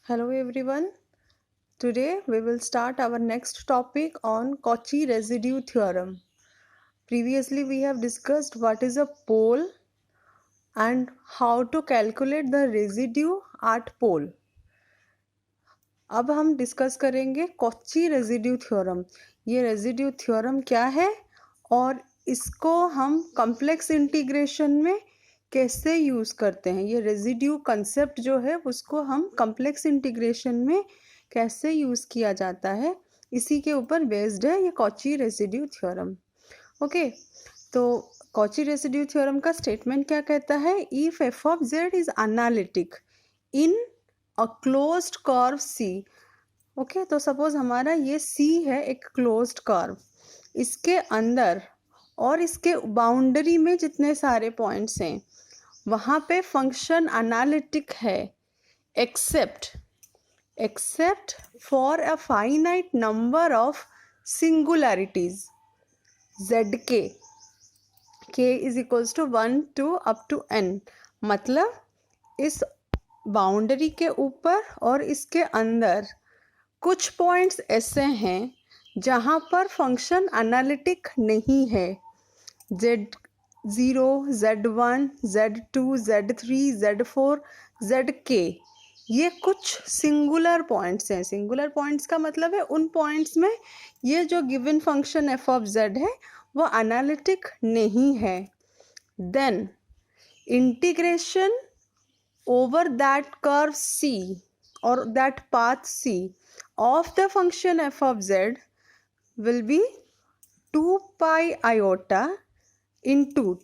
Hello everyone. Today we will start our next topic on Cauchy residue theorem. Previously we have discussed what is a pole and how to calculate the residue at pole. अब हम discuss करेंगे Cauchy residue theorem. ये residue theorem क्या है और इसको हम complex integration में कैसे यूज़ करते हैं। ये रेजिड्यू कंसेप्ट जो है उसको हम कॉम्प्लेक्स इंटीग्रेशन में कैसे यूज़ किया जाता है, इसी के ऊपर बेस्ड है ये कॉची रेजिड्यू थ्योरम। ओके, तो कॉची रेजिड्यू थ्योरम का स्टेटमेंट क्या कहता है? If F of Z is analytic in a closed curve C. Okay, तो सपोज हमारा ये सी है एक क्लोज्ड कर्व, इसके अंदर और इसके बाउंड्री में जितने सारे पॉइंट्स हैं वहाँ पे फंक्शन एनालिटिक है except for a finite number of singularities zk k is equals to 1 to up to n। मतलब इस बाउंड्री के ऊपर और इसके अंदर कुछ पॉइंट्स ऐसे हैं जहाँ पर फंक्शन एनालिटिक नहीं है। z0, z1, z2, z3, z4, zk ये कुछ सिंगुलर पॉइंट्स हैं। सिंगुलर पॉइंट्स का मतलब है उन पॉइंट्स में ये जो given function F of Z है वो एनालिटिक नहीं है। Then integration over that curve C or that path C of the function f of z will be 2 pi iota into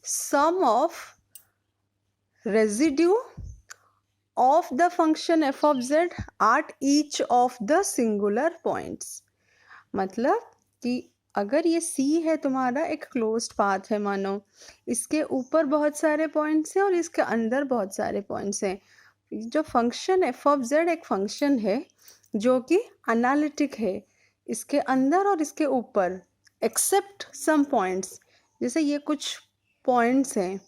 sum of residue of the function f of z at each of the singular points। मतलब कि अगर ये C है तुम्हारा एक closed path है, मानो इसके ऊपर बहुत सारे पॉइंट्स हैं और इसके अंदर बहुत सारे पॉइंट्स हैं। जो फंक्शन एफ ऑफ जेड एक फंक्शन है जो कि एनालिटिक है इसके अंदर और इसके ऊपर एक्सेप्ट सम पॉइंट्स। जैसे ये कुछ पॉइंट्स हैं,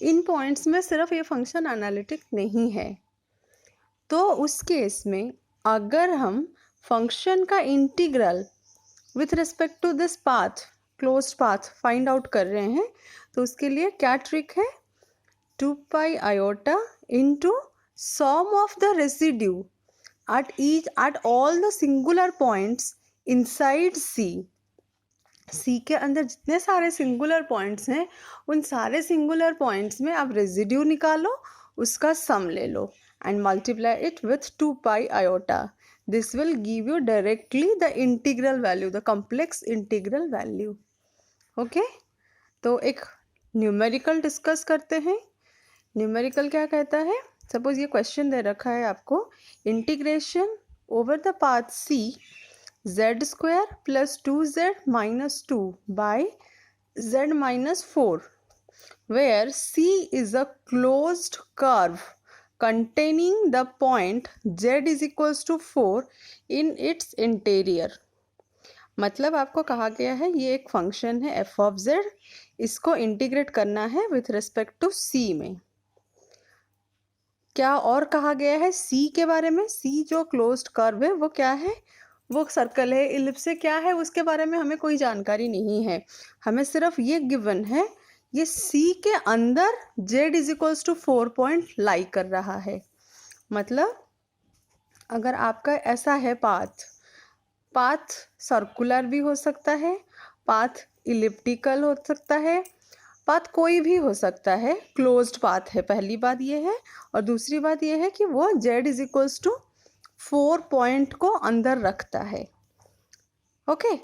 इन पॉइंट्स में सिर्फ ये फंक्शन एनालिटिक नहीं है। तो उस केस में अगर हम फंक्शन का integral with respect to this path, closed path find out कर रहे हैं, तो उसके लिए क्या ट्रिक है? 2 pi iota into sum of the residue at all the singular points inside C के अंदर जितने सारे सिंगुलर पॉइंट्स हैं उन सारे सिंगुलर पॉइंट्स में आप रेसिड्यू निकालो, उसका सम ले लो and multiply it with 2 pi iota. This will give you directly the integral value, the complex integral value. Okay? तो एक न्यूमेरिकल डिस्कस करते हैं। न्यूमेरिकल क्या कहता है? सपोज ये क्वेश्चन दे रखा है आपको, integration over the path C z square plus 2z minus 2 by z minus 4 where C is a closed curve containing the point z is equals to 4 in its interior। मतलब आपको कहा गया है ये एक फंक्शन है f of z, इसको integrate करना है विथ रिस्पेक्ट टू c में। क्या और कहा गया है c के बारे में? c जो क्लोज्ड कर्व है वो क्या है? वो सर्कल है, इलिप्स है, क्या है उसके बारे में हमें कोई जानकारी नहीं है। हमें सिर्फ ये गिवन है ये C के अंदर Z is equals to 4 point lie कर रहा है। मतलब अगर आपका ऐसा है पाथ सर्कुलर भी हो सकता है, पाथ इलिप्टिकल हो सकता है, पाथ कोई भी हो सकता है, क्लोज्ड पाथ है। पहली बात ये है, और दूसरी बात ये है कि वो Z is equals to 4 point को अंदर रखता है। ओके,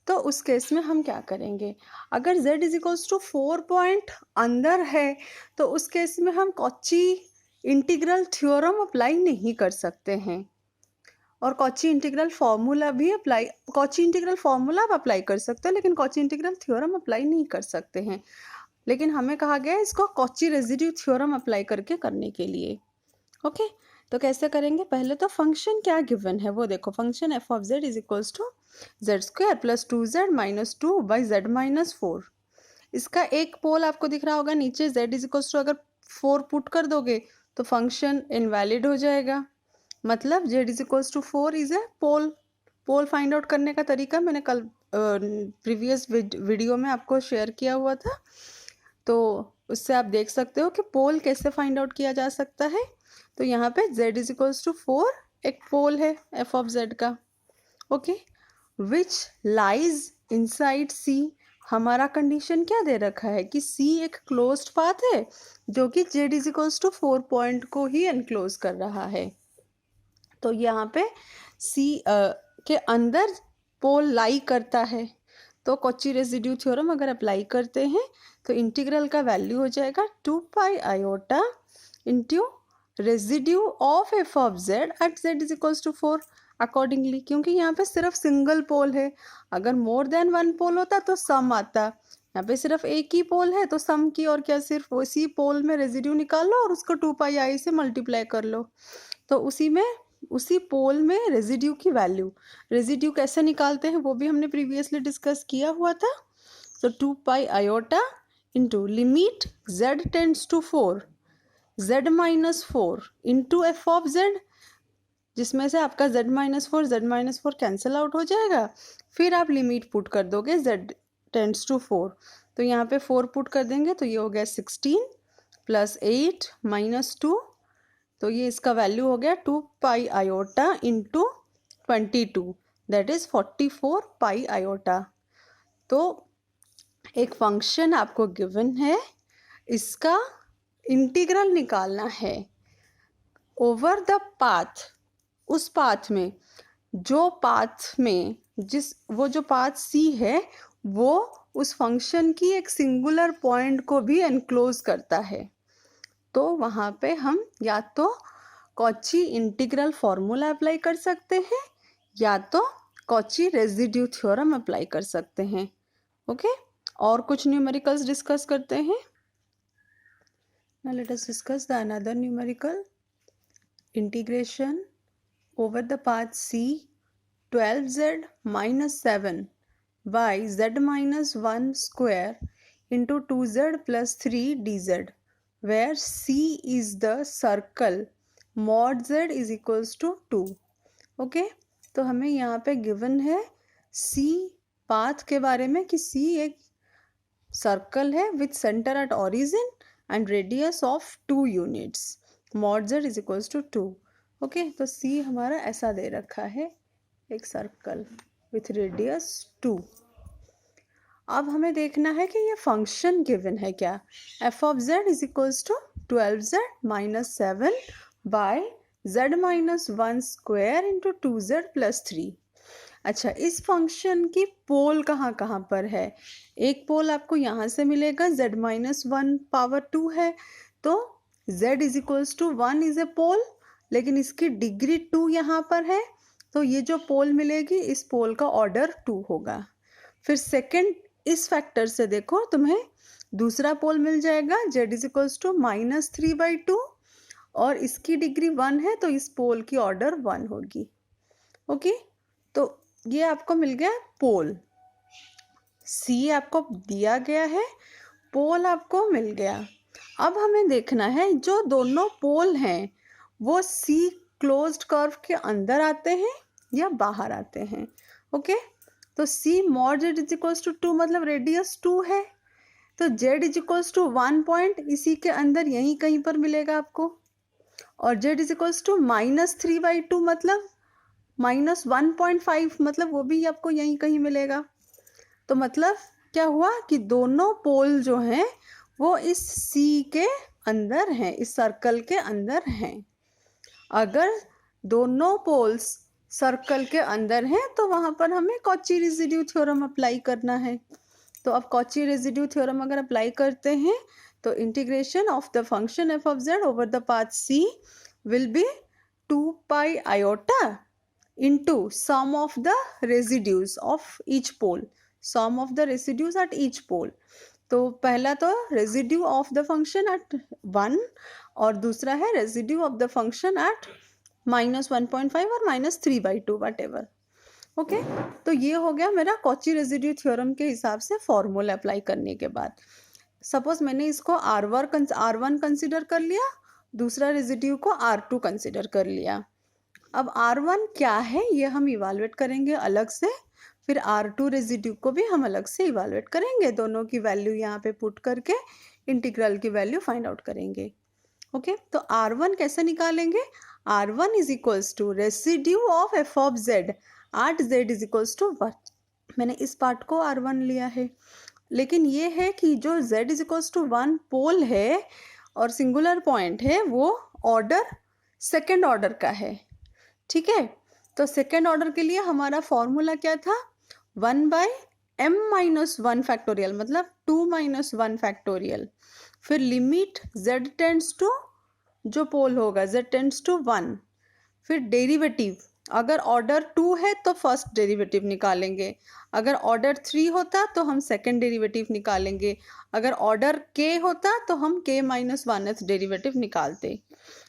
तो उस केस में हम क्या करेंगे? अगर z is equals to 4 point अंदर है तो उस केस में हम कॉची इंटीग्रल थ्योरम अप्लाई नहीं कर सकते हैं, और कॉची इंटीग्रल फार्मूला भी अप्लाई, कॉची इंटीग्रल फार्मूला आप अप्लाई कर सकते हो लेकिन कॉची इंटीग्रल थ्योरम अप्लाई नहीं कर सकते हैं। लेकिन हमें कहा गया है इसको कॉची रेजिड्यू थ्योरम अप्लाई करके करने के लिए। ओके, तो कैसे करेंगे? पहले तो फंक्शन क्या गिवन है वो देखो। Function F of Z is equals to Z square plus 2z minus 2 by Z minus 4। इसका एक पोल आपको दिख रहा होगा नीचे, z इज इक्वल्स टू अगर 4 पुट कर दोगे तो फंक्शन इनवैलिड हो जाएगा। मतलब z is equals to 4 is a pole. Pole find out करने का तरीका मैंने कल प्रीवियस वीडियो में आपको शेयर किया हुआ था, तो उससे आप देख सकते हो कि पोल कैसे फाइंड आउट किया जा सकता है। तो यहाँ पे z इज इक्वल्स टू 4 एक पोल है f ऑफ z का। Okay, which lies inside c। हमारा कंडीशन क्या दे रखा है कि c एक क्लोज्ड पाथ है जो कि z is equals to 4 point को ही एनक्लोज कर रहा है। तो यहाँ पे c के अंदर पोल लाई करता है। तो कॉची रेजिड्यू थ्योरम अगर अप्लाई करते हैं तो इंटीग्रल का वैल्यू हो जाएगा 2 pi iota into residue of F of Z at Z is equals to 4 accordingly. क्योंकि यहाँ पे सिर्फ सिंगल पोल है, अगर मोर देन वन पोल होता तो सम आता। यहाँ पे सिर्फ एक ही पोल है तो सम की और क्या, सिर्फ उसी पोल में रेजिड्यू निकालो और उसको 2 पाई आई से मल्टीप्लाई कर लो। तो उसी पोल में रेजिड्यू की वैल्यू, रेजिड्यू कैसे निकालते हैं वो भी हमने प्रीवियसली डिस्कस किया हुआ था। तो 2 pi iota into limit z tends to 4 z minus 4 into F of z, जिसमें से आपका z माइनस 4 कैंसिल आउट हो जाएगा। फिर आप लिमिट पुट कर दोगे z टेंड्स टू 4। तो यहाँ पे 4 पुट कर देंगे तो ये हो गया 16 प्लस 8 माइनस 2, तो ये इसका वैल्यू हो गया 2 pi iota into 22, that is 44 pi iota. तो एक फंक्शन आपको गिवन है, इसका इंटीग्रल निकालना है ओवर द पाथ, उस पाथ में जो पाथ में वो जो पाथ सी है वो उस फंक्शन की एक सिंगुलर पॉइंट को भी एनक्लोज करता है। तो वहाँ पे हम या तो कॉची इंटीग्रल फॉर्मूला अप्लाई कर सकते हैं या तो कॉची रेजिड्यू थ्योरम अप्लाई कर सकते हैं। ओके, और कुछ न्यूमेरिकल्स डिस्कस करते हैं। Now let us discuss the another numerical. Integration over the path c 12z minus 7 by z minus 1 square into 2z plus 3 dz, where c is the circle mod z is equals to 2। Okay, तो हमें यहाँ पे given है c path के बारे में कि c एक सर्कल है with centre at origin and radius of 2 units, mod z is equals to 2। Okay, तो c हमारा ऐसा दे रखा है, एक सर्कल विथ रेडियस 2। अब हमें देखना है कि ये फंक्शन गिवन है क्या, f of z is equals to 12z minus 7 by z minus 1 square into 2z plus 3। अच्छा, इस फंक्शन की पोल कहाँ कहाँ पर है? एक पोल आपको यहाँ से मिलेगा, z माइनस 1 पावर 2 है तो z is equals to 1 is a pole, लेकिन इसकी डिग्री 2 यहाँ पर है तो ये जो पोल मिलेगी इस पोल का ऑर्डर 2 होगा। फिर सेकंड इस फैक्टर से देखो, तुम्हें दूसरा पोल मिल जाएगा z is equals to minus 3/2 और इसकी डिग्री 1 है तो इस पोल की ऑर्डर 1 होगी। ओके, तो ये आपको मिल गया पोल, c आपको दिया गया है, पोल आपको मिल गया। अब हमें देखना है जो दोनों पोल हैं वो c क्लोज्ड कर्व के अंदर आते हैं या बाहर आते हैं। ओके, तो c mod z is equals to 2 मतलब रेडियस 2 है, तो z is equals to 1 point इसी के अंदर यहीं कहीं पर मिलेगा आपको, और z is equals to minus 3/2 मतलब माइनस 1.5 मतलब वो भी आपको यहीं कहीं मिलेगा। तो मतलब क्या हुआ कि दोनों पोल जो हैं वो इस c के अंदर हैं, इस सर्कल के अंदर हैं। अगर दोनों पोल्स सर्कल के अंदर हैं तो वहाँ पर हमें कॉची रेजिड्यू थ्योरम अप्लाई करना है। तो अब कॉची रेजिड्यू थ्योरम अगर अप्लाई करते हैं तो integration of the function F of Z over the path c will be 2 pi iota into sum of the residues of each pole, sum of the residues at each pole। तो पहला तो residue of the function at 1 और दूसरा है residue of the function at minus 1.5 और minus 3/2 what ever. Okay, तो ये हो गया मेरा कॉची रेजिड्यू थ्योरम के हिसाब से फॉर्मूला अप्लाई करने के बाद। सपोज मैंने इसको R1 कंसिडर कर लिया दूसरा रेजिड्यू को R2 कंसिडर कर लिया। अब R1 क्या है ये हम इवालुएट करेंगे अलग से, फिर R2 रेजिड्यू को भी हम अलग से इवालुएट करेंगे, दोनों की वैल्यू यहाँ पे पुट करके इंटीग्रल की वैल्यू फाइंड आउट करेंगे। ओके, तो R1 कैसे निकालेंगे? R1 is equals to residue of F of Z at Z is equals to 1। मैंने इस पार्ट को R1 लिया है, लेकिन ये है कि जो z इज इक्वल्स टू 1 पोल है और सिंगुलर पॉइंट है वो ऑर्डर सेकेंड ऑर्डर का है। ठीक है, तो सेकेंड ऑर्डर के लिए हमारा फॉर्मूला क्या था? 1/m-1 फैक्टोरियल, मतलब 2 - 1 फैक्टोरियल। फिर लिमिट z टेंड्स टू, जो पोल होगा z टेंड्स टू 1। फिर डेरिवेटिव, अगर ऑर्डर 2 है तो फर्स्ट डेरिवेटिव निकालेंगे, अगर ऑर्डर 3 होता तो हम सेकेंड डेरिवेटिव निकालेंगे, अगर ऑर्डर k होता तो हम k-1th डेरिवेटिव निकालते।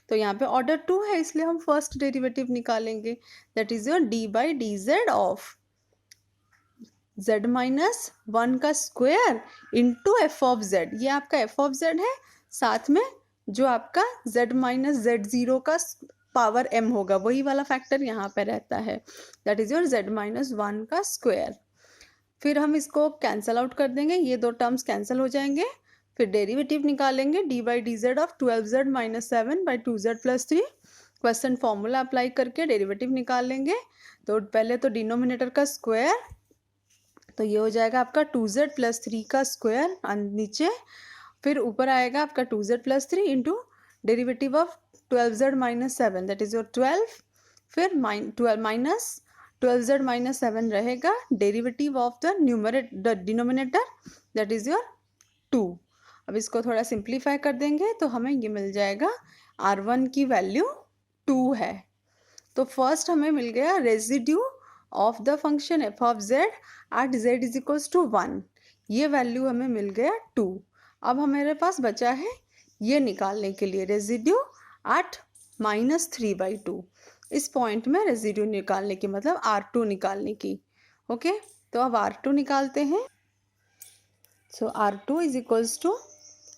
तो यहाँ पे ऑर्डर 2 है इसलिए हम फर्स्ट डेरिवेटिव निकालेंगे, that is your d/dz of z-1 का square into F of Z. ये आपका एफ ऑफ जेड है, साथ में जो आपका z-z0 का पावर m होगा वही वाला फैक्टर यहाँ पे रहता है, दैट इज योर z-1 का स्क्वायर। फिर हम इसको कैंसल आउट कर देंगे, ये दो टर्म्स कैंसिल हो जाएंगे। फिर डेरिवेटिव निकालेंगे d/dz of 12z - 7/2z + 3। Question formula apply करके डेरिवेटिव निकाल लेंगे। तो पहले तो डिनोमिनेटर का स्क्वायर, तो ये हो जाएगा आपका 2z + 3 का स्क्वायर नीचे, फिर ऊपर आएगा आपका 2z + 3 into derivative of 12z - 7 that is your 12, फिर माइनस 12z - 7 रहेगा derivative of the denominator that is your 2। अब इसको थोड़ा सिंप्लीफाई कर देंगे तो हमें ये मिल जाएगा R1 की वैल्यू 2 है। तो फर्स्ट हमें मिल गया residue of the function F of Z at Z is equals to 1, ये वैल्यू हमें मिल गया 2। अब हमारे पास बचा है ये निकालने के लिए रेजिड्यू एट -3/2, इस पॉइंट में रेजिड्यू निकालने की, मतलब R2 निकालने की। ओके, तो अब R2 निकालते हैं। So R2 is equals to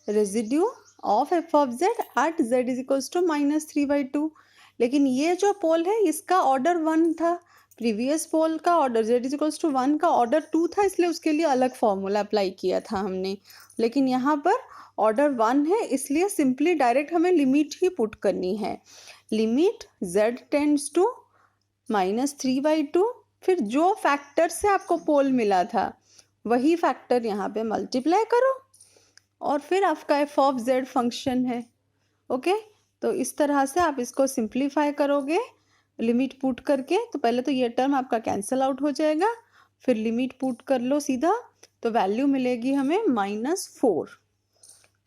residue of F of Z at Z is equals to -3/2। लेकिन ये जो पोल है इसका ऑर्डर 1 था, प्रीवियस पोल का order z is equals to 1 का ऑर्डर 2 था, इसलिए उसके लिए अलग फॉर्मूला अप्लाई किया था हमने। लेकिन यहाँ पर ऑर्डर 1 है इसलिए सिंपली डायरेक्ट हमें लिमिट ही पुट करनी है, लिमिट z टेंड्स टू -3/2। फिर जो फैक्टर से आपको पोल मिला था वही फैक्टर यहाँ पे मल्टीप्लाई करो और फिर आपका एफ ऑफ जेड फंक्शन है। ओके, तो इस तरह से आप इसको सिंप्लीफाई करोगे लिमिट पुट करके। तो पहले तो ये टर्म आपका कैंसिल आउट हो जाएगा, फिर लिमिट पुट कर लो सीधा, तो वैल्यू मिलेगी हमें -4।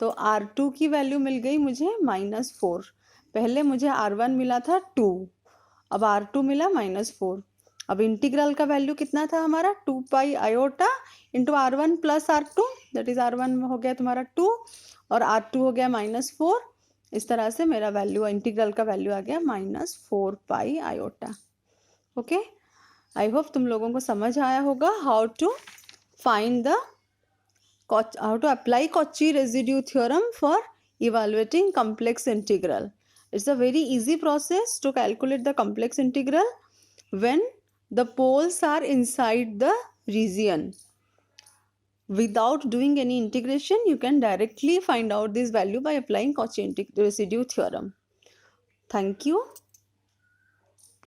तो R2 की वैल्यू मिल गई मुझे -4। पहले मुझे R1 मिला था 2, अब R2 मिला -4। अब इंटीग्रल का वैल्यू कितना था हमारा? 2π iota into R1 + R2, that is R1 हो गया तुम्हारा 2 और R2 हो गया -4। इस तरह से मेरा वैल्यू इंटीग्रल का वैल्यू आ गया -4π आयोटा। ओके, आई होप तुम लोगों को समझ आया होगा how to apply Cauchy residue theorem for evaluating complex integral. It's a very easy process to calculate the complex integral when the poles are inside the region. Without doing any integration, you can directly find out this value by applying Cauchy residue theorem. Thank you.